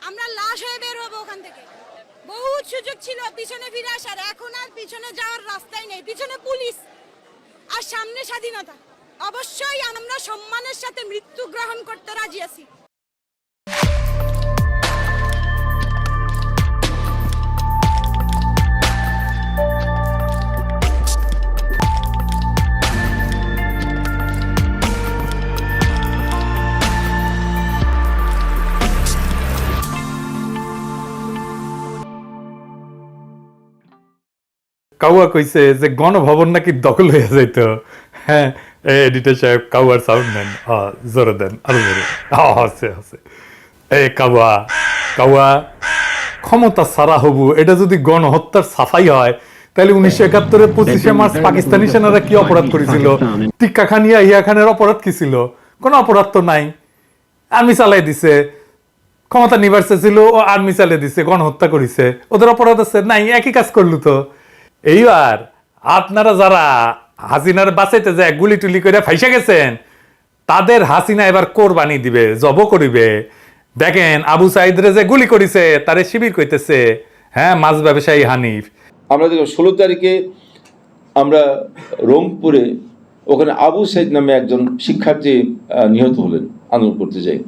আমরা লাশ হয়ে বের হবো ওখান থেকে। বহুত সুযোগ ছিল পিছনে ফিরে আসার, এখন আর পিছনে যাওয়ার রাস্তাই নেই। পিছনে পুলিশ আর সামনে স্বাধীনতা। অবশ্যই আমরা সম্মানের সাথে মৃত্যু গ্রহণ করতে রাজি আছি। কাউয়া কইছে যে গণভবন নাকি দখল হয়ে যাইতো। হ্যাঁ, এডিটর সাহেব কাউয়ার সাউন্ড নেন, জোরে দেন, আরো জোরে। আছে আছে কাউয়া কাউয়া ক্ষমতা সারা হবু, এটা যদি গণহত্যার সাফাই হয় তাহলে 1971-এর 25শে মার্চ পাকিস্তানি সেনারা কি অপরাধ করেছিল? টিক্কা খান ইয়া খানের অপরাধ কি ছিল? কোনো অপরাধ তো নাই। আর্মি চালাই দিছে, ক্ষমতা নিবার ছিল ও আর্মি চালিয়ে দিছে, গণহত্যা করেছে, ওদের অপরাধ আছে নাই? একই কাজ করলো তো। এইবার আপনারা যারা হাসিনার বাঁচাইতে যায় গুলি টুলি করে ফাইসা গেছেন, তাদের হাসিনা এবার কোরবানি দিবে, জব করিবে। দেখেন আবু সাইদরে যে গুলি করেছে তারে শিবির কইতেছে, হ্যাঁ, মাছ ব্যবসায়ী হানিফ। আমরা দেখো 16 তারিখে আমরা রংপুরে ওখানে আবু সাইদ নামে একজন শিক্ষার্থী নিহত হলেন আন্দোলন করতে যাই।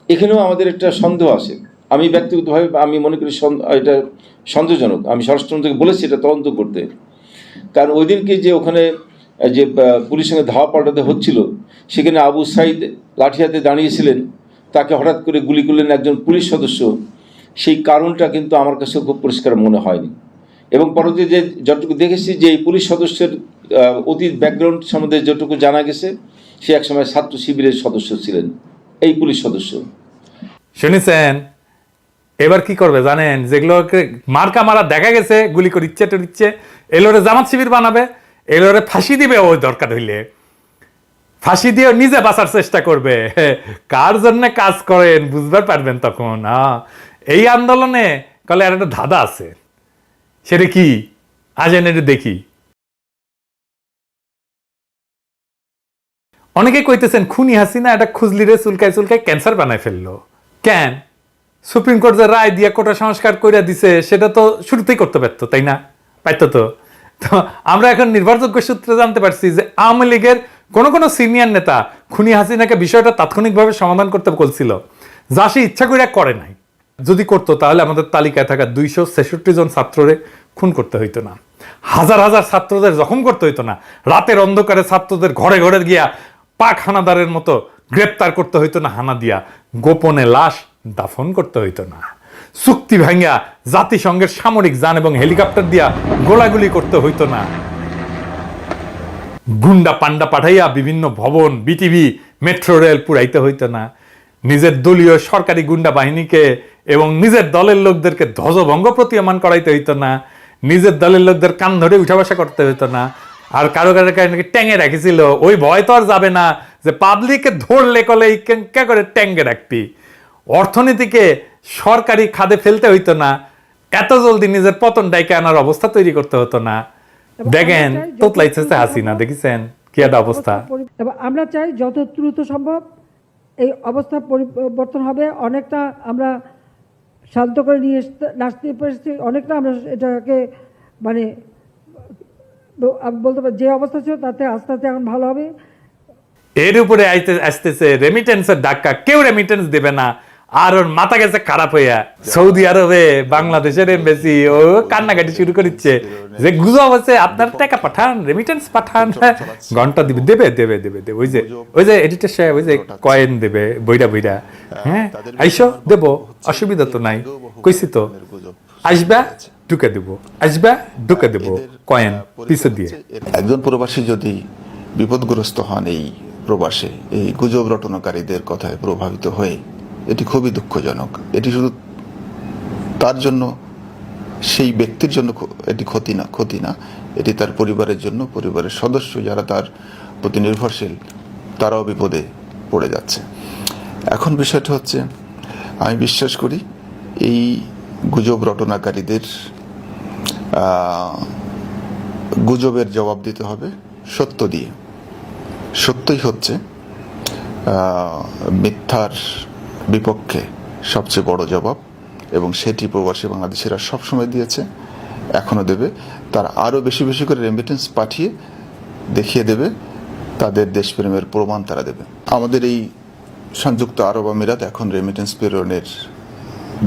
এখানেও আমাদের একটা সন্দেহ আছে। আমি ব্যক্তিগতভাবে আমি মনে করি এটা সন্দেহজনক। আমি স্বরাষ্ট্রমন্ত্রীকে বলেছি এটা তদন্ত করতে, কারণ ওই দিনকে যে ওখানে যে পুলিশের সঙ্গে ধাওয়া পাল্টাতে হচ্ছিল, সেখানে আবু সাইদ লাঠি হাতে দাঁড়িয়েছিলেন, তাকে হঠাৎ করে গুলি করলেন একজন পুলিশ সদস্য। সেই কারণটা কিন্তু আমার কাছে খুব পরিষ্কার মনে হয়নি। এবং পরবর্তীতে যে যতটুকু দেখেছি যে এই পুলিশ সদস্যের অতীত ব্যাকগ্রাউন্ড সম্বন্ধে যতটুকু জানা গেছে, সে একসময় ছাত্র শিবিরের সদস্য ছিলেন, এই পুলিশ সদস্য। শুনেছেন? এবার কি করবে জানেন? যেগুলোকে মার্কা মারা দেখা গেছে গুলি করে ইচ্ছে টরিচ্ছে, এলোরে জামাত শিবির বানাবে, এলোরে ফাঁসি দিবে। ওই দরকার হইলে ফাঁসি দিয়ে নিজে বাঁচার চেষ্টা করবে। কার জন্য কাজ করেন বুঝবার পারবেন তখন। এই আন্দোলনে কলে আর একটা ধাঁধা আছে, সেটা কি আজেন এটা দেখি। অনেকে কইতেছেন খুনি হাসিনা এটা খুজলিরে চুলকায় চুলকায় ক্যান্সার বানায় ফেললো। কেন? সুপ্রিম কোর্ট যে রায় দিয়ে কোটা সংস্কার করে দিছে সেটা তো শুরুতেই করতে পারতো, তাই না? পারতো তো। তো আমরা এখন নির্ভরযোগ্য সূত্রে জানতে পারছি যে আওয়ামী লীগের কোন কোন সিনিয়র নেতা খুনি হাসিনাকে বিষয়টা তাৎক্ষণিকভাবে সমাধান করতে বলছিল, যা সে ইচ্ছা করে করে নাই। যদি করতো তাহলে আমাদের তালিকায় থাকা 266 জন ছাত্ররে খুন করতে হইতো না, হাজার হাজার ছাত্রদের জখম করতে হইতো না, রাতের অন্ধকারে ছাত্রদের ঘরে ঘরে গিয়া পাক হানাদারের মতো গ্রেপ্তার করতে হইতো না, হানা দিয়া গোপনে লাশ দাফন করতে হইতো না, চুক্তি ভাঙ্গা জাতিসংঘের সামরিক যান এবং হেলিকপ্টার দিয়া গোলাগুলি করতে হইতো না, গুন্ডা পান্ডা পাঠাইয়া বিভিন্ন ভবন, বিটিভি, মেট্রো রেল পুরাইতে হইতো না, নিজের দলীয় সরকারি গুন্ডা বাহিনীকে এবং নিজের দলের লোকদেরকে ধ্বজভঙ্গ প্রতীয়মান করাইতে হইতো না, নিজের দলের লোকদের কান ধরে উঠা বসা করতে হইতো না। আর কারো কারো নাকি ট্যাঙে রাখিছিল, ওই ভয় তো আর যাবে না যে পাবলিককে ধরলে কলে কে করে ট্যাঙ্গে রাখবি। অর্থনীতিকে সরকারি খাদে ফেলতে হইতো না, এত জলদি নিজের পতন ডাইকে আনার অবস্থা তৈরি করতে হতো না। দেখেন তোতলাইছে হাসিনা, দেখেছেন কি একটা অবস্থা। আমরা চাই যত দ্রুত সম্ভব এই অবস্থা পরিবর্তন হবে। অনেকটা আমরা শান্ত করে নিয়ে আসতে পেরেছি, অনেকটা আমরা এটাকে মানে বলতে পারি যে অবস্থা ছিল তাতে আস্তে আস্তে এখন ভালো হবে। এর উপরে আসতেছে রেমিটেন্সের ধাক্কা, কেউ রেমিটেন্স দেবে না। আর ওর মাথা গেছে খারাপ হইয়া সৌদি আরবে বাংলাদেশের এমবেসি ও কান্নাকাটি শুরু করেছে যে গুজব আছে আপনার টাকা পাঠান, রেমিটেন্স পাঠান, ঘন্টা দিবে, দেবে দেবে দেবে দেবে। ওই যে এডিটর সাহেব ওই যে কয়েন দেবে বইরা বইরা, হ্যাঁ আইসো দেবো, অসুবিধা তো নাই, কইছি তো আসবা ঢুকে দেব, আসবে ঢুকে দেব কয়েন পিছে দিয়ে। একজন প্রবাসী যদি বিপদগ্রস্ত হন এই প্রবাসে, এই গুজব রটনাকারীদের কথায় প্রভাবিত হয়ে, এটি খুবই দুঃখজনক। এটি শুধু তার জন্য, সেই ব্যক্তির জন্য এটি ক্ষতি না, এটি তার পরিবারের জন্য, পরিবারের সদস্য যারা তার প্রতি নির্ভরশীল, তারাও বিপদে পড়ে যাচ্ছে। এখন বিষয়টা হচ্ছে, আমি বিশ্বাস করি এই গুজব রটনাকারীদের গুজবের জবাব দিতে হবে সত্য দিয়ে। সত্যই হচ্ছে মিথ্যার বিপক্ষে সবচেয়ে বড় জবাব, এবং সেটি প্রবাসী বাংলাদেশিরা সবসময় দিয়েছে, এখনও দেবে। তারা আরও বেশি বেশি করে রেমিটেন্স পাঠিয়ে দেখিয়ে দেবে তাদের দেশপ্রেমের প্রমাণ তারা দেবে। আমাদের এই সংযুক্ত আরব আমিরাত এখন রেমিটেন্স প্রেরণের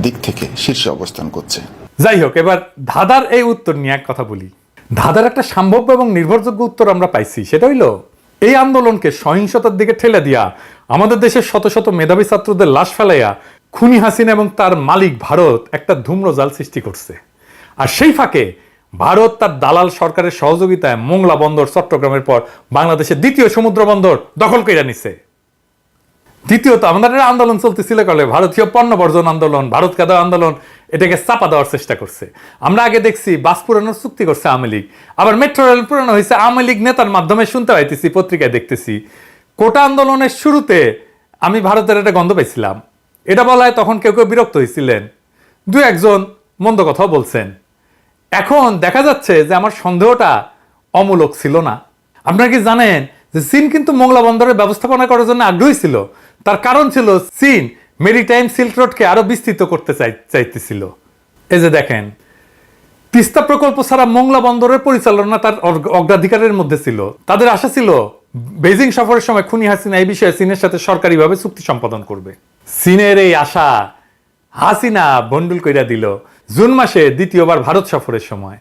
দিক থেকে শীর্ষে অবস্থান করছে। যাই হোক, এবার ধাঁধার এই উত্তর নিয়ে এক কথা বলি। ধাঁধার একটা সম্ভাব্য এবং নির্ভরযোগ্য উত্তর আমরা পাইছি, সেটা হইল এই আন্দোলনকে সহিংসতার দিকে ঠেলে দিয়া আমাদের দেশের শত শত মেধাবী ছাত্রদের লাশ ফেলাইয়া খুনি হাসিনা এবং তার মালিক ভারত একটা ধূম্রজাল সৃষ্টি করছে। আর সেই ফাঁকে ভারত তার দালাল সরকারের সহযোগিতায় মোংলা বন্দর চট্টগ্রামের পর বাংলাদেশের দ্বিতীয় সমুদ্র বন্দর দখল করে নিছে। দ্বিতীয়ত, আমাদের আন্দোলন চলতেছিল কালে ভারতীয় পণ্য বর্জন আন্দোলন, ভারত কাদা আন্দোলন, এটাকে চাপা দেওয়ার চেষ্টা করছে। আমরা আগে দেখছি বাস পুরানোর চুক্তি করছে আওয়ামী লীগ, আবার মেট্রো রেল পুরানো হয়েছে আওয়ামী লীগ নেতার মাধ্যমে, শুনতে পাইতেছি, পত্রিকায় দেখতেছি। কোটা আন্দোলনের শুরুতে আমি ভারতের একটা গন্ধ পাইছিলাম, এটা বলায় তখন কেউ কেউ বিরক্ত হয়েছিলেন, দু একজন মন্দ কথাও বলছেন। এখন দেখা যাচ্ছে যে আমার সন্দেহটা অমূলক ছিল না। আপনারা কি জানেন যে চীন কিন্তু মোংলা বন্দরের ব্যবস্থাপনা করার জন্য আগ্রহী ছিল? তার কারণ ছিল চীন মেরিটাইম সিল্ক রোডকে আরো বিস্তৃত করতে চাইতেছিল। এই যে দেখেন, তিস্তা প্রকল্প ছাড়া মোংলা বন্দরের পরিচালনা তার অগ্রাধিকারের মধ্যে ছিল। তাদের আশা ছিল বেজিং সফরের সময় খুনি হাসিনা এই বিষয়ে চীনের সাথে সরকারিভাবে চুক্তি সম্পাদন করবে। চীনের এই আশা হাসিনা ভণ্ডুল কইরা দিল জুন মাসে দ্বিতীয়বার ভারত সফরের সময়।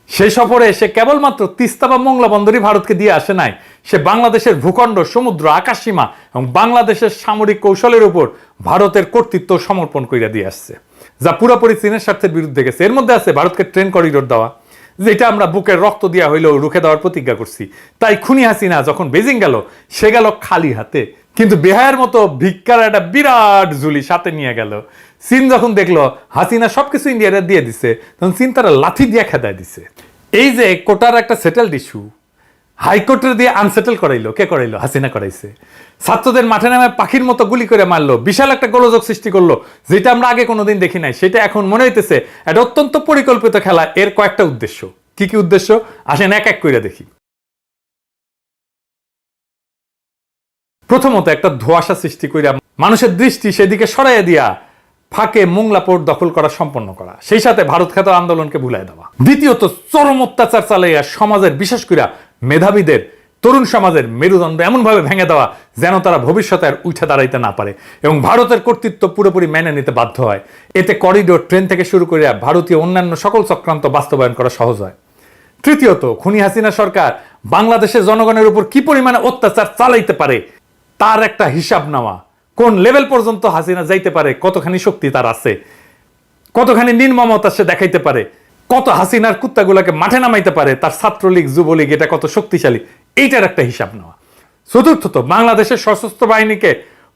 সেই সফরে সে কেবলমাত্র তিস্তা বা মোংলা বন্দরই ভারতকে দিয়ে আসে নাই, সে বাংলাদেশের ভূখণ্ড, সমুদ্র, আকাশসীমা এবং বাংলাদেশের সামরিক কৌশলের উপর ভারতের কর্তৃত্ব সমর্পণ কইরা দিয়ে আসছে, যা পুরোপুরি চীনের স্বার্থের বিরুদ্ধে গেছে। এর মধ্যে আছে ভারতকে ট্রেন করিডোর দেওয়া, যেটা আমরা বুকের রক্ত দিয়া হইলেও রুখে দেওয়ার প্রতিজ্ঞা করছি। তাই খুনি হাসিনা যখন বেজিং গেল, সে গেল খালি হাতে, কিন্তু বেহায়ের মতো ভিক্ষার একটা বিরাট ঝুলি সাথে নিয়ে গেল। চীন যখন দেখলো হাসিনা সবকিছু ইন্ডিয়ারে দিয়ে দিছে, তখন চীন তারা লাথি দিয়ে খেদায় দিছে। এই যে কোটার একটা সেটেলড ইস্যু হাইকোর্টের দিয়ে আনসেটেল করাইলো, কে করাইলো? হাসিনা করাইছে। ছাত্রদের মাঠে নামে পাখির মতো গুলি করে মারলো, বিশাল একটা গোলযোগ সৃষ্টি করলো, যেটা আমরা আগে কোনোদিন দেখি নাই। সেটা এখন মনে হইতেছে একটা অত্যন্ত পরিকল্পিত খেলা। এর কয়েকটা উদ্দেশ্য। কি কি উদ্দেশ্য আসেন এক এক করে দেখি। প্রথমত, একটা ধোঁয়াশা সৃষ্টি কইরা মানুষের দৃষ্টি সেদিকে সরাইয়া দিয়া ফাঁকে মোংলা পোর্ট দখল করা সম্পন্ন করা, সেই সাথে ভারত খ্যাত আন্দোলনকে ভুলাই দেওয়া। দ্বিতীয়ত, চরম অত্যাচার চালাইয়া সমাজের, বিশেষ করে মেধাবীদের, তরুণ সমাজের মেরুদণ্ড এমনভাবে ভেঙে দেওয়া যেন তারা ভবিষ্যতে আর উঠে দাঁড়াইতে না পারে এবং ভারতের কর্তৃত্ব পুরোপুরি মেনে নিতে বাধ্য হয়। এতে করিডোর, ট্রেন থেকে শুরু করে ভারতীয় অন্যান্য সকল চক্রান্ত বাস্তবায়ন করা সহজ হয়। তৃতীয়ত, খুনি হাসিনা সরকার বাংলাদেশের জনগণের উপর কি পরিমাণে অত্যাচার চালাইতে পারে তার একটা হিসাব নেওয়া। কোন লেভেল পর্যন্ত হাসিনা যাইতে পারে, কতখানি শক্তি তার আছে, কতখানি নির্মমতা সে দেখাইতে পারে, কত হাসিনার কুত্তাগুলোকে মাঠে নামাইতে পারে, তার ছাত্রলীগ, যুবলীগ এটা কত শক্তিশালী, এইটার একটা হিসাব নেওয়া। চতুর্থত, বাংলাদেশের সশস্ত্র বাহিনীকে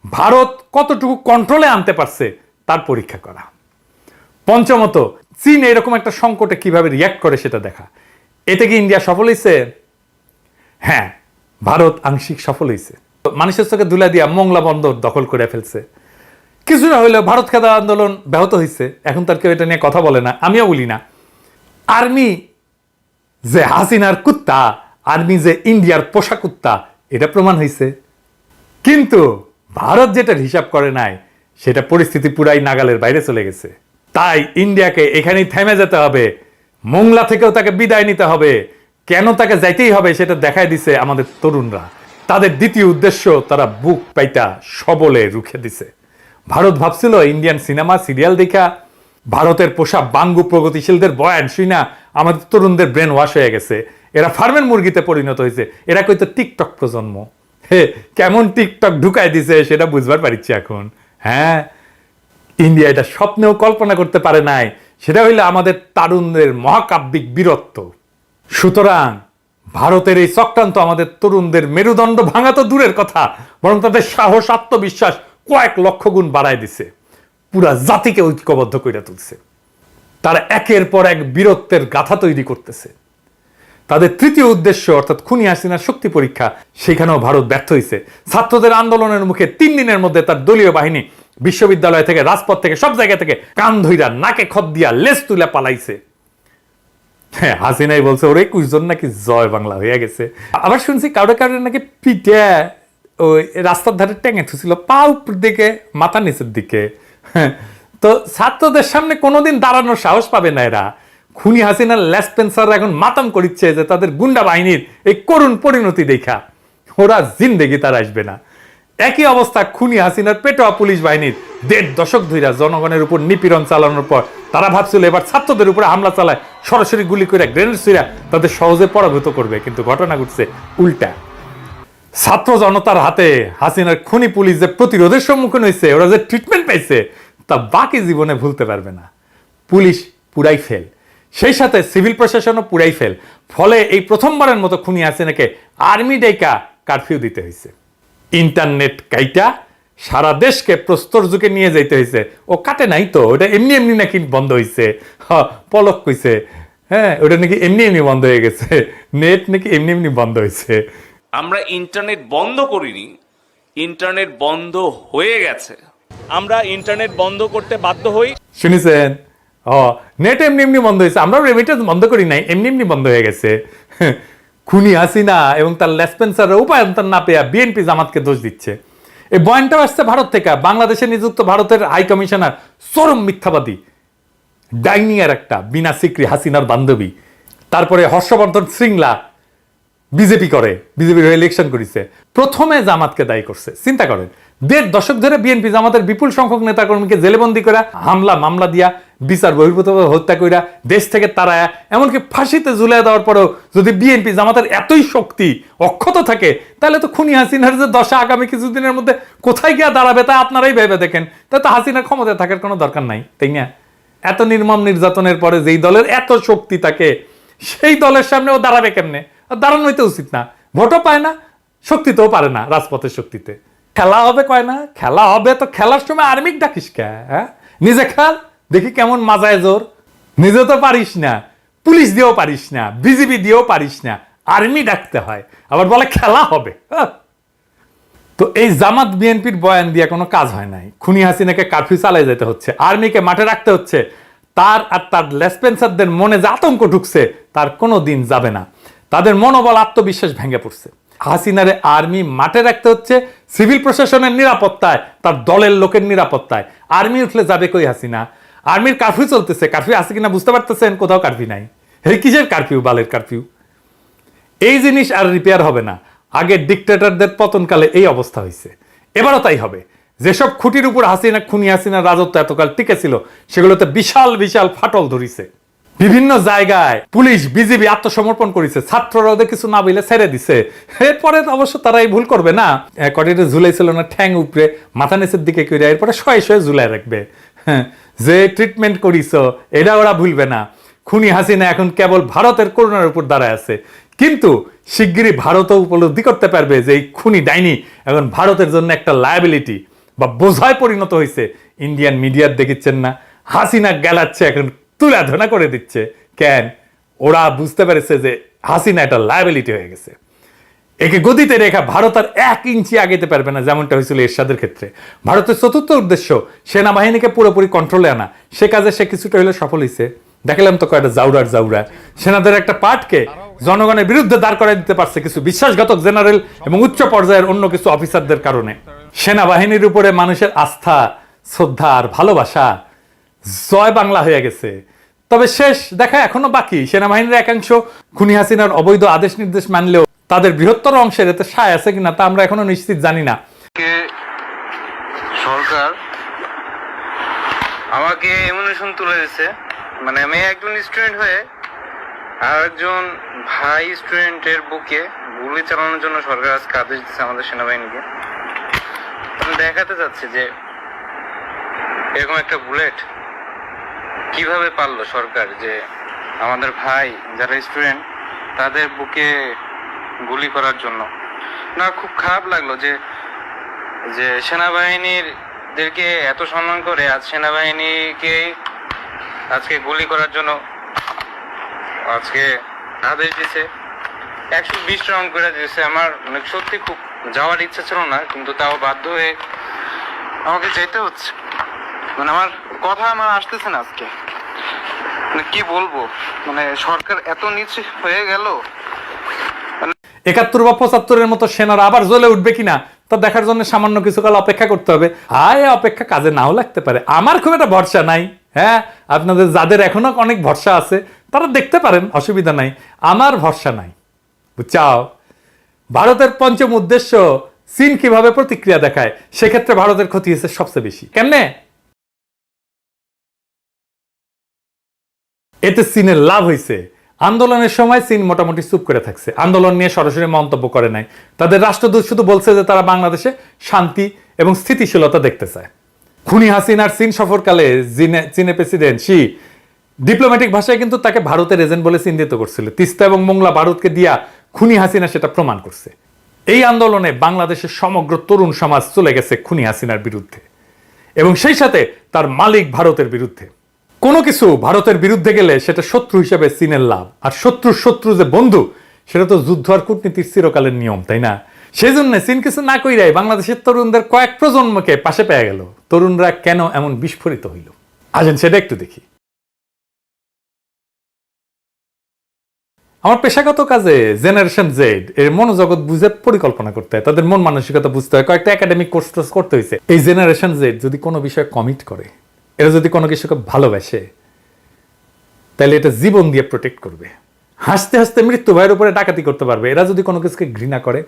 ভারত কতটুকু কন্ট্রোলে আনতে পারছে তার পরীক্ষা করা। পঞ্চমত, চীন এরকম একটা সংকটে কিভাবে রিয়াক্ট করে সেটা দেখা। এতে কি ইন্ডিয়া সফল হয়েছে? হ্যাঁ, ভারত আংশিক সফল হয়েছে। মানুষের চোখে ধুলা দিয়া মোংলা বন্দর দখল করে ফেলছে। কিছুটা হইলেও ভারত খেদা আন্দোলন ব্যাহত হয়েছে। এখন তার কেউ এটা নিয়ে কথা বলে না, আমিও বলি না। আর্মি যে হাসিনার কুত্তা, আর্মি যে ইন্ডিয়ার পোষা কুত্তা, এটা প্রমাণ হয়েছে। কিন্তু ভারত যেটার হিসাব করে নাই, সেটা পরিস্থিতি পুরাই নাগালের বাইরে চলে গেছে। তাই ইন্ডিয়াকে এখানেই থেমে যেতে হবে, মোংলা থেকেও তাকে বিদায় নিতে হবে। কেন তাকে যাইতেই হবে সেটা দেখায় দিছে আমাদের তরুণরা। তাদের দ্বিতীয় উদ্দেশ্য তারা বুক পাইটা সবলে রুখে দিছে। ভারত ভাবছিল ইন্ডিয়ান সিনেমা, সিরিয়াল দেখা, ভারতের পোষা বাঙ্গু প্রগতিশীলদের বয়ান শুনা আমাদের তরুণদের ব্রেন ওয়াশ হয়ে গেছে। এরা ফার্মের মুরগিতে পরিণত হয়েছে। এরা কইতো টিকটক প্রজন্ম। হে, কেমন টিকটক ঢুকাই দিছে সেটা বুঝবার পারিচ্ছি এখন। হ্যাঁ, ইন্ডিয়া এটা স্বপ্নেও কল্পনা করতে পারে নাই সেটা হইলে আমাদের তারুণদের মহাকাব্যিক বীরত্ব। সুতরাং ভারতের এই চক্রান্ত আমাদের তরুণদের মেরুদণ্ড ভাঙা তো দূরের কথা, বরং তাদের সাহস, আত্মবিশ্বাস কয়েক লক্ষ গুণ বাড়ায় দিছে, পুরা জাতিকে ঐক্যবদ্ধ করে তুলছে। তারা একের পর এক বীরত্বের গাথা তৈরি করতেছে। তাদের তৃতীয় উদ্দেশ্য অর্থাৎ খুনি হাসিনার শক্তি পরীক্ষা, সেখানেও ভারত ব্যর্থ হয়েছে। ছাত্রদের আন্দোলনের মুখে 3 দিনের মধ্যে তার দলীয় বাহিনী বিশ্ববিদ্যালয় থেকে, রাজপথ থেকে, সব জায়গা থেকে কান ধইরা, নাকে খত দিয়া, লেজ তুলে পালাইছে। হ্যাঁ, হাসিনাই বলছে ওর 21 জন নাকি জয় বাংলা হয়ে গেছে। আবার শুনছি কাউরে কাউরে নাকি পিঠে ওই রাস্তার ধারে টেঙে থুছিল, পা উপর দিকে, মাথা নিচের দিকে। তো ছাত্রদের সামনে কোনোদিন দাঁড়ানোর সাহস পাবে না এরা। খুনি হাসিনার লেসপেন্সার এখন মাতাম করিচ্ছে যে তাদের গুন্ডা বাহিনীর এই করুণ পরিণতি দেখা ওরা জিন্দেগি তার আসবে না। একই অবস্থা খুনি হাসিনার পেটোয়া পুলিশ বাহিনীর 1.5 দশক ধইরা জনগণের উপর নিপীড়ন চালানোর পর তারা ভাবছিল এবার ছাত্রদের উপরে হামলা চালায়, সরাসরি গুলি করে, গ্রেনেড ছুঁড়া তাদের সহজে পরাভূত করবে, কিন্তু ঘটনা ঘটছে উল্টা। ছাত্র জনতার হাতে হাসিনার খুনি পুলিশ যে প্রতিরোধের সম্মুখীন হয়েছে, ওরা যে ট্রিটমেন্ট পাইছে, তা বাকি জীবনে ভুলতে পারবে না। পুলিশ পুরাই ফেল, সেই সাথে সিভিল প্রশাসনও পুরাই ফেল। ফলে এই প্রথমবারের মতো খুনি হাসিনাকে আর্মি ডাইকা কারফিউ দিতে হয়েছে। ইন্টারনেট কাইটা সারা দেশকে প্রস্তর যুগে নিয়ে যাইতে হয়েছে। ও কাটে নাই তো, ওটা এমনি এমনি নাকি বন্ধ হয়েছে, পলক কইছে। হ্যাঁ, ওটা নাকি এমনি এমনি বন্ধ হয়ে গেছে, নেট নাকি এমনি এমনি বন্ধ হয়েছে। আমরা ইন্টারনেট বন্ধ করিনি, ইন্টারনেট বন্ধ হয়ে গেছে। আমরা ইন্টারনেট বন্ধ করতে বাধ্য হই। শুনেছেন? নেট এমনি এমনি বন্ধ হয়েছে, আমরা রেমিটেন্স বন্ধ করি নাই, এমনি এমনি বন্ধ হয়ে গেছে। খুনি হাসিনা এবং তার লেসপেন্সার উপায়ন্তর না পেয়ে বিএনপি জামাতকে দোষ দিচ্ছে। এই বয়ানটা আসছে ভারত থেকে। বাংলাদেশে নিযুক্ত ভারতের হাই কমিশনার চরম মিথ্যাবাদী, ডাইনিয়ার একটা, বিনা সিকরি হাসিনার বান্ধবী। তারপরে হর্ষবর্ধন শৃঙ্গলা বিজেপি করে, বিজেপির ইলেকশন করেছে, প্রথমে জামাতকে দায়ী করছে। চিন্তা করেন, 1.5 দশক ধরে বিএনপি জামাতের বিপুল সংখ্যক নেতাকর্মীকে জেলেবন্দি করা, হামলা মামলা দিয়া, বিচার বহির্ভূতভাবে হত্যা কইরা, দেশ থেকে তাড়ায়া, এমনকি ফাঁসিতে ঝুলিয়ে দেওয়ার পরেও যদি বিএনপি জামাতের এতই শক্তি অক্ষত থাকে, তাহলে তো খুনি হাসিনার যে দশা আগামী কিছুদিনের মধ্যে কোথায় গিয়ে দাঁড়াবে তা আপনারাই ভেবে দেখেন। তাই তো হাসিনার ক্ষমতায় থাকার কোনো দরকার নাই, তাই না? এত নির্মম নির্যাতনের পরে যেই দলের এত শক্তি থাকে, সেই দলের সামনে ও দাঁড়াবে কেমনে? দাঁড়ানোই তো উচিত না। ভোটও পায় না, শক্তিতেও পারে না, রাজপথের শক্তিতে। খেলা হবে কয় না, খেলা হবে তো খেলার সময় আর্মিক ডাকিস কে? হ্যাঁ, নিজে খেল, দেখি কেমন মাজায় জোর। নিজে তো পারিস না, পুলিশ দিয়েও পারিস না, বিজিবি দিয়েও পারিস না, আর্মি ডাকতে হয়, আবার বলে খেলা হবে। তো এই জামাত বিএনপির বয়ান দিয়ে কোনো কাজ হয় নাই। খুনি হাসিনাকে কারফিউ চালিয়ে যেতে হচ্ছে, আর্মিকে মাঠে রাখতে হচ্ছে। তার আর তার লেসপেন্সারদের মনে যে আতঙ্ক ঢুকছে, তার কোনো দিন যাবে না। তাদের মনোবল, আত্মবিশ্বাস ভেঙে পড়ছে। হাসিনারে আর্মি মাঠে রাখতে হচ্ছে সিভিল প্রশাসনের নিরাপত্তায়, তার দলের লোকের নিরাপত্তায়। আর্মি উঠলে যাবে কই হাসিনা? আর্মির কারফিউ চলতেছে, কারফিউ আছে কিনা বুঝতে পারতেছেন? কোথাও কারফিউ নাই। এই কিসের কারফিউ? বালের কারফিউ। এই জিনিস আর রিপেয়ার হবে না। আগের ডিক্টেটরদের পতনকালে এই অবস্থা হয়েছে, এবারও তাই হবে। যেসব খুঁটির উপর খুনি হাসিনার রাজত্ব এতকাল টিকে ছিল, সেগুলোতে বিশাল বিশাল ফাটল ধরিছে। বিভিন্ন জায়গায় পুলিশ, বিজিবি আত্মসমর্পণ করেছে, ছাত্ররা ওদের কিছু না বলে ছেড়ে দিছে। এরপরে অবশ্য তারা এই ভুল করবে না। কটিতে ঝুলাইছিল না ঠ্যাং উপরে, মাথা নিচের দিকে করে, এরপরে শয়ে শয়ে ঝুলাই রাখবে। যে ট্রিটমেন্ট করিস এটা ওরা ভুলবে না। খুনি হাসিনা এখন কেবল ভারতের করুণার উপর দাঁড়ায় আছে, কিন্তু শিগগিরই ভারতও উপলব্ধি করতে পারবে যে এই খুনি ডাইনি এখন ভারতের জন্য একটা লায়াবিলিটি বা বোঝায় পরিণত হয়েছে। ইন্ডিয়ান মিডিয়ার দেখিচ্ছেন না, হাসিনা গেলাচ্ছে, এখন তুলাধনা করে দিচ্ছে। কেন? ওরা বুঝতে পেরেছে যে হাসিনা একটা লায়াবিলিটি হয়ে গেছে। একে গদিতে রেখা ভারত আর 1 ইঞ্চি আগাইতে পারবে না, যেমনটা হয়েছিল এরশাদের ক্ষেত্রে। ভারতের চতুর্থ উদ্দেশ্য সেনাবাহিনীকে পুরোপুরি কন্ট্রোলে আনা, সে কাজে সে কিছুটা হলে সফল হয়েছে। দেখালাম তো কয়টা জাউরা সেনাদের একটা পার্টকে জনগণের বিরুদ্ধে দাঁড় করাই দিতে পারছে কিছু বিশ্বাসঘাতক জেনারেল এবং উচ্চ পর্যায়ের অন্য কিছু অফিসারদের কারণে। সেনাবাহিনীর উপরে মানুষের আস্থা, শ্রদ্ধা আর ভালোবাসা জয় বাংলা হয়ে গেছে। তবে শেষ দেখা এখনো বাকি। সেনাবাহিনীর একাংশ খুনি হাসিনার অবৈধ আদেশ নির্দেশ মানলেও তাদের বৃহত্তর অংশের এতে সায় আছে কিনা তা আমরা এখনো নিশ্চিত জানি না। সরকার আমাকে এমনিশন তুলে দিচ্ছে, মানে আমি একজন স্টুডেন্ট হয়ে আর একজন ভাই স্টুডেন্টের বুকে গুলি চালানোর জন্য সরকার আজকে আদেশ দিচ্ছে আমাদের সেনাবাহিনীকে। আমি দেখাতে চাচ্ছি যে এরকম একটা বুলেট কিভাবে পারলো সরকার যে আমাদের ভাই যারা স্টুডেন্ট তাদের বুকে গুলি করার জন্য। না, খুব খারাপ লাগলো যে যে সেনাবাহিনীদেরকে এত সম্মান করে আজ সেনাবাহিনীকে আজকে গুলি করার জন্য আজকে আদেশ দিছে। 120 রাউন্ড করে দিয়েছে। আমার মানে সত্যি খুব যাওয়ার ইচ্ছা ছিল না, কিন্তু তাও বাধ্য হয়ে আমাকে যেতে হচ্ছে। মানে আমার কথা আসতেছে না আজকে, মানে কি বলবো, মানে সরকার এত নিচে হয়ে গেল। 71 বা 75-এর মতো সেনারা আবার জ্বলে উঠবে কিনা তা দেখার জন্য সামান্য কিছুকাল অপেক্ষা করতে হবে। আয় অপেক্ষা কাজে নাও লাগতে পারে, আমার খুব একটা ভরসা নাই। হ্যাঁ, আপনাদের যাদের এখনো অনেক ভরসা আছে তারা দেখতে পারেন, অসুবিধা নাই। আমার ভরসা নাই, বুঝছাও। ভারতের পঞ্চম উদ্দেশ্য চীন কিভাবে প্রতিক্রিয়া দেখায়, সেক্ষেত্রে ভারতের ক্ষতি হয়েছে সবচেয়ে বেশি। কেমনে? এতে চীনের লাভ হয়েছে। আন্দোলনের সময় চীন মোটামুটি চুপ করে থাকছে, আন্দোলন নিয়ে সরাসরি মন্তব্য করে নাই। তাদের রাষ্ট্রদূত শুধু বলছে যে তারা বাংলাদেশে শান্তি এবং স্থিতিশীলতা দেখতে চায়। খুনি হাসিনার চীন সফরকালে চীনের প্রেসিডেন্ট শি ডিপ্লোম্যাটিক ভাষায় কিন্তু তাকে ভারতের এজেন্ট বলে চিহ্নিত করছিল। তিস্তা এবং মোংলা ভারতকে দিয়া খুনি হাসিনা সেটা প্রমাণ করছে। এই আন্দোলনে বাংলাদেশের সমগ্র তরুণ সমাজ চলে গেছে খুনি হাসিনার বিরুদ্ধে এবং সেই সাথে তার মালিক ভারতের বিরুদ্ধে। কোনো কিছু ভারতের বিরুদ্ধে গেলে সেটা শত্রু হিসেবে চীনের লাভ, আর শত্রু যে বন্ধু সেটা তো যুদ্ধ আর কূটনীতির চিরকালের নিয়ম, তাই না? সেই জন্য চীন কিছু না কইরাই বাংলাদেশের তরুণদের কয়েক প্রজন্মকে পাশে পেয়ে গেল। তরুণরা কেন এমন বিস্ফোরিত হইল, আসেন সেটা একটু দেখি। আমার পেশাগত কাজে জেনারেশন জেড এর মনোজগৎ বুঝে পরিকল্পনা করতে হয়, তাদের মন মানসিকতা বুঝতে হয়, কয়েকটা একাডেমিক কোর্স করতে হয়েছে। এই জেনারেশন জেড যদি কোনো বিষয়ে কমিট করে, এরা যদি কোনো কিছুকে ভালোবাসে, তাহলে এটা জীবন দিয়ে প্রোটেক্ট করবে। হাসতে হাসতে মৃত্যু ভয়ের উপরে ডাকাতি করতে পারবে। এরা যদি কোনো কিছুকে ঘৃণা করে,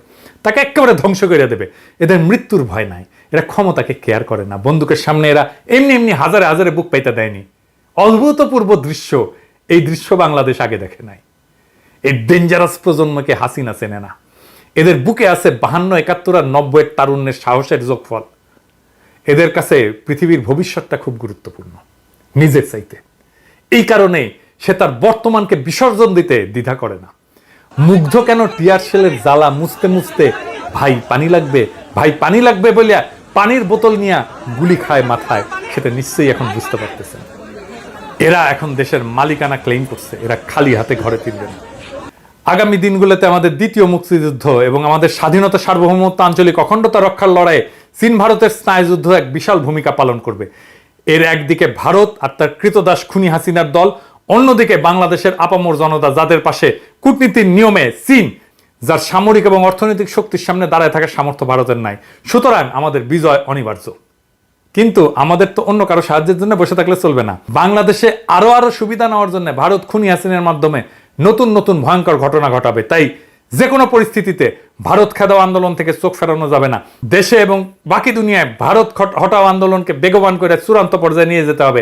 তাকে একেবারে ধ্বংস করে দেবে। এদের মৃত্যুর ভয় নাই, এরা ক্ষমতাকে কেয়ার করে না। বন্দুকের সামনে এরা এমনি এমনি হাজারে হাজারে বুক পাইতে দেয়নি। অভূতপূর্ব দৃশ্য, এই দৃশ্য বাংলাদেশ আগে দেখে নাই। এই ডেঞ্জারাস প্রজন্মকে হাসিনা চেনে না। এদের বুকে আছে 52, 71 আর 90-এর তারুণ্যের সাহসের যোগফল। এদের কাছে পৃথিবীর ভবিষ্যৎটা খুব গুরুত্বপূর্ণ নিজের চাইতে। এই কারণে সে তার বর্তমানকে বিসর্জন দিতে দ্বিধা করে না। মুগ্ধ কেন টিয়ার শেলের জ্বালা মুছতে মুছতে ভাই পানি লাগবে, ভাই পানি লাগবে বলিয়া পানির বোতল নিয়ে গুলি খায় মাথায়, সেটা নিশ্চয়ই এখন বুঝতে পারতেছেন। এরা এখন দেশের মালিকানা ক্লেম করছে, এরা খালি হাতে ঘরে ফিরবে না। আগামী দিনগুলোতে আমাদের দ্বিতীয় মুক্তিযুদ্ধ এবং আমাদের স্বাধীনতা, সার্বভৌমত্ব, আঞ্চলিক অখণ্ডতা রক্ষার লড়াইয়ে চীন ভারতের স্নায়ুযুদ্ধ এক বিশাল ভূমিকা পালন করবে। এর একদিকে ভারত আর তার কৃতদাস খুনি হাসিনার দল, অন্যদিকে বাংলাদেশের আপামর জনতা, যাদের পাশে কূটনীতির নিয়মে চীন, যার সামরিক এবং অর্থনৈতিক শক্তির সামনে দাঁড়ায় থাকার সামর্থ্য ভারতের নাই। সুতরাং আমাদের বিজয় অনিবার্য। কিন্তু আমাদের তো অন্য কারো সাহায্যের জন্য বসে থাকলে চলবে না। বাংলাদেশে আরো সুবিধা নেওয়ার জন্য ভারত খুনি হাসিনার মাধ্যমে নতুন নতুন ভয়ঙ্কর ঘটনা ঘটাবে। তাই যে কোনো পরিস্থিতিতে ভারত খেদাও আন্দোলন থেকে চোখ ফেরানো যাবে না। দেশে এবং বাকি দুনিয়ায় ভারত হটাও আন্দোলনকে বেগবান করে চূড়ান্ত পর্যায়ে নিয়ে যেতে হবে।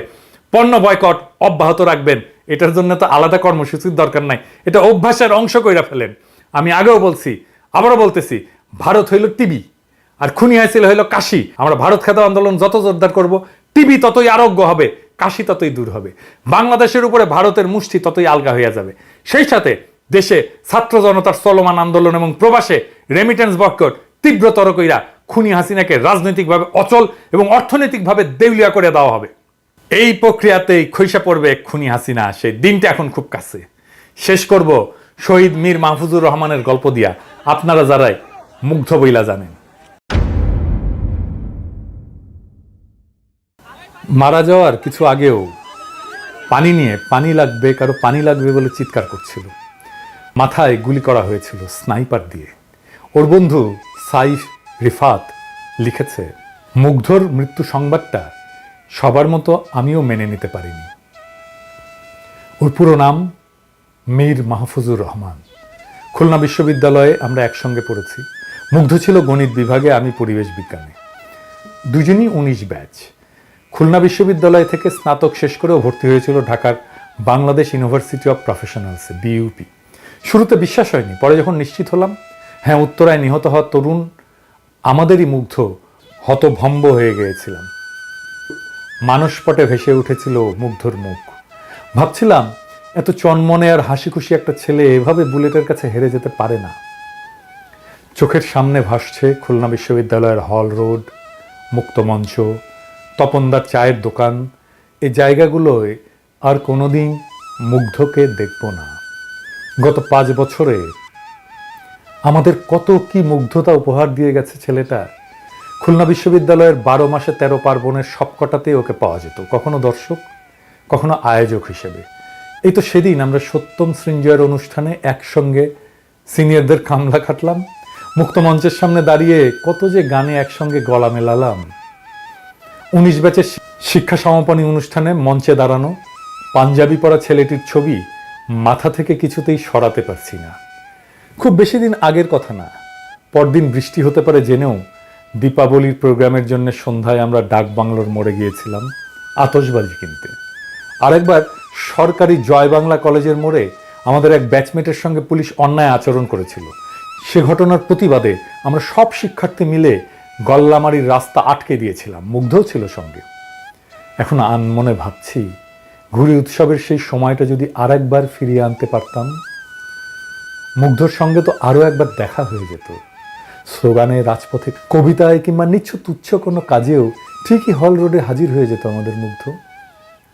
পণ্য বয়কট অব্যাহত রাখবেন, এটার জন্য তো আলাদা কর্মসূচির দরকার নাই, এটা অভ্যাসের অংশ কইরা ফেলেন। আমি আগেও বলছি, আবারও বলতেছি, ভারত হইল টিবি আর খুনি হাসিনা হইল কাশি। আমরা ভারত খেদাও আন্দোলন যত জোরদার করব, টিবি ততই আরোগ্য হবে, কাশি ততই দূর হবে, বাংলাদেশের উপরে ভারতের মুষ্টি ততই আলগা হয়ে যাবে। সেই সাথে দেশে ছাত্র জনতার চলমান আন্দোলন এবং প্রবাসে রেমিটেন্স বয়কট তীব্রতর কইরা খুনি হাসিনাকে রাজনৈতিকভাবে অচল এবং অর্থনৈতিকভাবে দেউলিয়া করে দেওয়া হবে। এই প্রক্রিয়াতেই খইসা পড়বে খুনি হাসিনা। সেই দিনটা এখন খুব কাছে। শেষ করব শহীদ মীর মাহফুজুর রহমানের গল্প দিয়া, আপনারা যারাই মুগ্ধ বইলা জানেন। মারা যাওয়ার কিছু আগেও পানি নিয়ে পানি লাগবে, কারো পানি লাগবে বলে চিৎকার করছিল। মাথায় গুলি করা হয়েছিল স্নাইপার দিয়ে। ওর বন্ধু সাইফ রিফাত লিখেছে, মুগ্ধর মৃত্যু সংবাদটা সবার মতো আমিও মেনে নিতে পারিনি। ওর পুরো নাম মীর মাহফুজুর রহমান। খুলনা বিশ্ববিদ্যালয়ে আমরা একসঙ্গে পড়েছি। মুগ্ধ ছিল গণিত বিভাগে, আমি পরিবেশ বিজ্ঞানে। দুজনই 19 ব্যাচ। খুলনা বিশ্ববিদ্যালয় থেকে স্নাতক শেষ করেও ভর্তি হয়েছিল ঢাকার বাংলাদেশ ইউনিভার্সিটি অফ প্রফেশনালসে, বিইউপি। শুরুতে বিশ্বাস হয়নি, পরে যখন নিশ্চিত হলাম, হ্যাঁ, উত্তরায় নিহত হওয়া তরুণ আমাদেরই মুগ্ধ, হতভম্ব হয়ে গিয়েছিলাম। মানসপটে ভেসে উঠেছিল মুগ্ধর মুখ। ভাবছিলাম এত চনমনে আর হাসি খুশি একটা ছেলে এভাবে বুলেটের কাছে হেরে যেতে পারে না। চোখের সামনে ভাসছে খুলনা বিশ্ববিদ্যালয়ের হল রোড, মুক্তমঞ্চ, তপনদার চায়ের দোকান। এই জায়গাগুলোয় আর কোনোদিন মুগ্ধকে দেখব না। গত 5 বছরে আমাদের কত কি মুগ্ধতা উপহার দিয়ে গেছে ছেলেটা। খুলনা বিশ্ববিদ্যালয়ের 12 মাসে 13 পার্বণের সবকটাতেই ওকে পাওয়া যেত, কখনো দর্শক, কখনো আয়োজক হিসেবে। এই তো সেদিন আমরা 7ম সৃঞ্জয়ের অনুষ্ঠানে একসঙ্গে সিনিয়রদের কামলা খাটলাম, মুক্তমঞ্চের সামনে দাঁড়িয়ে কত যে গানে একসঙ্গে গলা মেলালাম। 19 ব্যাচের শিক্ষা সমাপনী অনুষ্ঠানে মঞ্চে দাঁড়ানো পাঞ্জাবি পরা ছেলেটির ছবি মাথা থেকে কিছুতেই সরাতে পারছি না। খুব বেশি দিন আগের কথা না, পরদিন বৃষ্টি হতে পারে জেনেও দীপাবলির প্রোগ্রামের জন্য সন্ধ্যায় আমরা ডাক বাংলোর মোড়ে গিয়েছিলাম আতশবাজি কিনতে। আরেকবার সরকারি জয় বাংলা কলেজের মোড়ে আমাদের এক ব্যাচমেটের সঙ্গে পুলিশ অন্যায় আচরণ করেছিল। সে ঘটনার প্রতিবাদে আমরা সব শিক্ষার্থী মিলে গল্লামারির রাস্তা আটকে দিয়েছিলাম, মুগ্ধও ছিল সঙ্গে। এখন আনমনে ভাবছি ঘুড়ি উৎসবের সেই সময়টা যদি আরেকবার ফিরিয়ে আনতে পারতাম। মুগ্ধর সঙ্গে তো আরও একবার দেখা হয়ে যেত, স্লোগানে, রাজপথে, কবিতায় কিংবা নিচ্ছ তুচ্ছ কোনো কাজেও ঠিকই হল রোডে হাজির হয়ে যেত আমাদের মুগ্ধ।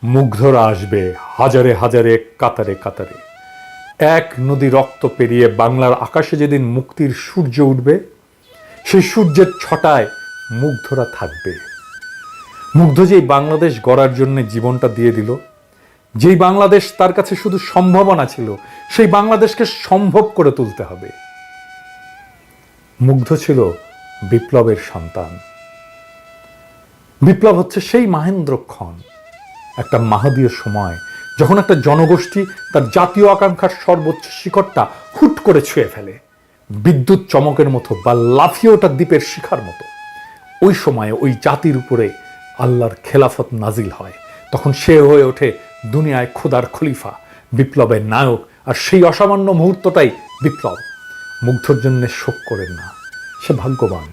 মুগ্ধরা আসবে হাজারে হাজারে, কাতারে কাতারে। এক নদী রক্ত পেরিয়ে বাংলার আকাশে যেদিন মুক্তির সূর্য উঠবে, সেই সূর্যের ছটায় মুগ্ধরা থাকবে। মুগ্ধ যেই বাংলাদেশ গড়ার জন্য জীবনটা দিয়ে দিল, যেই বাংলাদেশ তার কাছে শুধু সম্ভাবনা ছিল, সেই বাংলাদেশকে সম্ভব করে তুলতে হবে। মুগ্ধ ছিল বিপ্লবের সন্তান। বিপ্লব হচ্ছে সেই মাহেন্দ্রক্ষণ, একটা মাহদীয় সময় যখন একটা জনগোষ্ঠী তার জাতীয় আকাঙ্ক্ষার সর্বোচ্চ শিখরটা হুট করে ছুঁয়ে ফেলে, বিদ্যুৎ চমকের মতো বা লাফিয়ে ওঠা দ্বীপের শিখার মতো। ওই সময়ে ওই জাতির উপরে আল্লাহর খেলাফত নাজিল হয়। তখন সে হয়ে ওঠে দুনিয়ায় খোদার খলিফা, বিপ্লবের নায়ক। আর সেই অসামান্য মুহূর্তটাই বিপ্লব। মুগ্ধর জন্য শোক করেন না, সে ভাগ্যবান।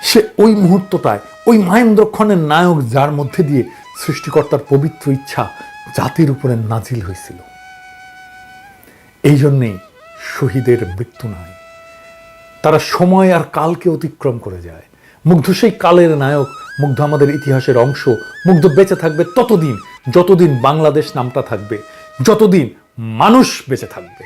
সে ওই মুহূর্তটায় ওই মাহেন্দ্রক্ষণের নায়ক, যার মধ্যে দিয়ে সৃষ্টিকর্তার পবিত্র ইচ্ছা জাতির উপরে নাজিল হয়েছিল। এই জন্যেই শহীদের মৃত্যু নাই, তারা সময় আর কালকে অতিক্রম করে যায়। মুগ্ধ সেই কালের নায়ক, মুগ্ধ আমাদের ইতিহাসের অংশ। মুগ্ধ বেঁচে থাকবে ততদিন যতদিন বাংলাদেশ নামটা থাকবে, যতদিন মানুষ বেঁচে থাকবে।